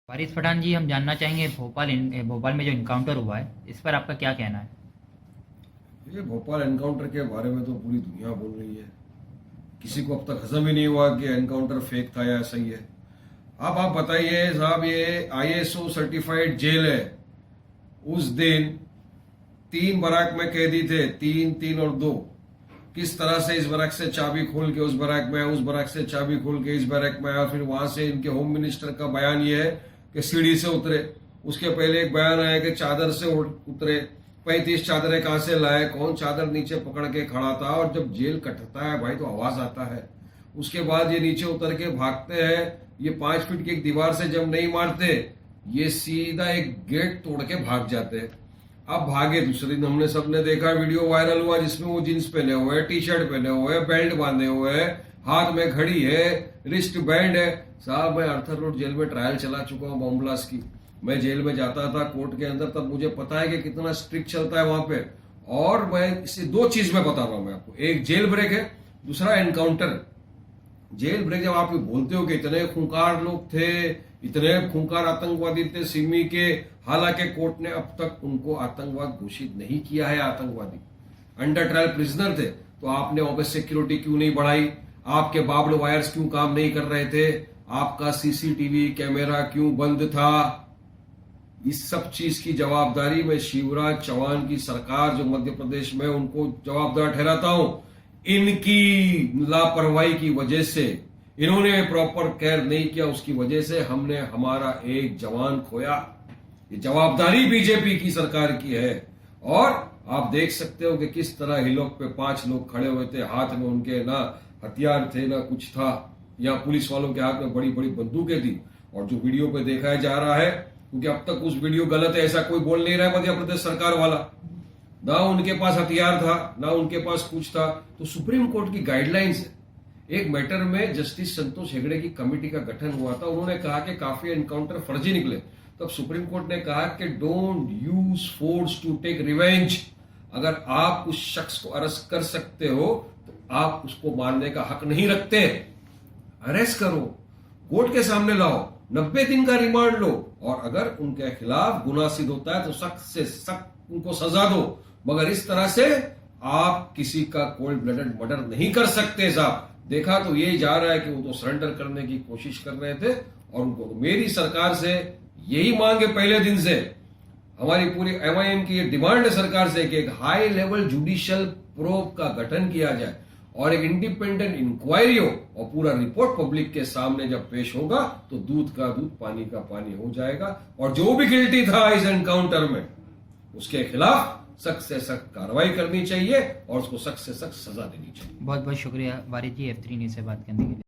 वारिस पठान जी, हम जानना चाहेंगे भोपाल में जो इनकाउंटर हुआ है, इस पर आपका क्या कहना है? ये भोपाल एनकाउंटर के बारे में तो पूरी दुनिया बोल रही है। किसी को अब तक हजम ही नहीं हुआ कि एनकाउंटर फेक था या सही है। अब आप बताइए साहब, ये आईएसओ सर्टिफाइड जेल है। उस दिन 3 बराक में कैदी थे, 3, 3 और 2। किस तरह से इस बराक से चाबी खोल के उस बराक में आया, उस बराक से चाबी खोल के इस बराक में आया। फिर वहां से इनके होम मिनिस्टर का बयान ये है कि सीढ़ी से उतरे। उसके पहले एक बयान आया कि चादर से उतरे। 35 चादरें कहां से लाए, कौन चादर नीचे पकड़ के खड़ा था। और जब जेल कटता है भाई तो आवाज आता है। उसके बाद ये नीचे उतर के भागते हैं। ये 5 फीट की एक दीवार से जब नहीं मारते, ये सीधा एक गेट तोड़ के भाग जाते हैं। अब भागे दूसरे दिन हमने सबने देखा, वीडियो वायरल हुआ जिसमें वो जींस पहने हुए है, टी शर्ट पहने हुए है, बेल्ट बांधे हुए है, हाथ में घड़ी है, रिस्ट बैंड है। साहब, मैं आर्थर रोड जेल में ट्रायल चला चुका हूं बॉम्ब ब्लास्ट की। मैं जेल में जाता था कोर्ट के अंदर, तब मुझे पता है कि कितना स्ट्रिक्ट चलता है वहां पे। और मैं इससे 2 चीज में बता रहा हूं मैं आपको। एक जेल ब्रेक है, दूसरा एनकाउंटर। जेल ब्रेक जब आप बोलते हो कि इतने खूंखार लोग थे, इतने खूंखार आतंकवादी थे सिमी के, हालांकि कोर्ट ने अब तक उनको आतंकवाद घोषित नहीं किया है। आतंकवादी अंडर ट्रायल प्रिजनर थे, तो आपने ऑफिस सिक्योरिटी क्यों नहीं बढ़ाई? आपके बार्ब्ड वायर्स क्यों काम नहीं कर रहे थे? आपका सीसीटीवी कैमरा क्यों बंद था? इस सब चीज की जवाबदारी मैं शिवराज चौहान की सरकार जो मध्य प्रदेश में, उनको जवाबदार ठहराता हूं। इनकी लापरवाही की वजह से, इन्होंने प्रॉपर केयर नहीं किया, उसकी वजह से हमने हमारा एक जवान खोया। ये जवाबदारी बीजेपी की सरकार की है। और आप देख सकते हो कि किस तरह हिलोक पे 5 लोग खड़े हुए थे, हाथ में उनके ना हथियार थे ना कुछ था। या पुलिस वालों के हाथ में बड़ी बड़ी बंदूकें थी। और जो वीडियो पे देखा जा रहा है, क्योंकि अब तक उस वीडियो गलत है ऐसा कोई बोल नहीं रहा है मध्य प्रदेश सरकार वाला, ना उनके पास हथियार था ना उनके पास कुछ था। तो सुप्रीम कोर्ट की गाइडलाइंस है। एक मैटर में जस्टिस संतोष हेगड़े की कमेटी का गठन हुआ था। उन्होंने कहा कि काफी एनकाउंटर फर्जी निकले। तब सुप्रीम कोर्ट ने कहा कि don't use force to take revenge. अगर आप उस शख्स को अरेस्ट कर सकते हो तो आप उसको मारने का हक नहीं रखते। अरेस्ट करो, कोर्ट के सामने लाओ, 90 दिन का रिमांड लो, और अगर उनके खिलाफ गुनाह सिद्ध होता है तो सख्त से सख्त उनको सजा दो। मगर इस तरह से आप किसी का कोल्ड ब्लडेड मर्डर नहीं कर सकते साहब। देखा तो ये जा रहा है कि वो तो सरेंडर करने की कोशिश कर रहे थे। और उनको तो मेरी सरकार से यही मांग है पहले दिन से। हमारी पूरी एमआईएम की ये डिमांड है सरकार से कि एक हाई लेवल जुडिशियल प्रोब का गठन किया जाए और एक इंडिपेंडेंट इंक्वायरी हो, और पूरा रिपोर्ट पब्लिक के सामने जब पेश होगा तो दूध का दूध पानी का पानी हो जाएगा। और जो भी गिल्टी था इस एनकाउंटर में, उसके खिलाफ सख्त से सख्त कार्रवाई करनी चाहिए और उसको सख्त से सख्त सजा देनी चाहिए। बहुत बहुत शुक्रिया वारिस जी, F3 न्यूज़ से बात करने के लिए।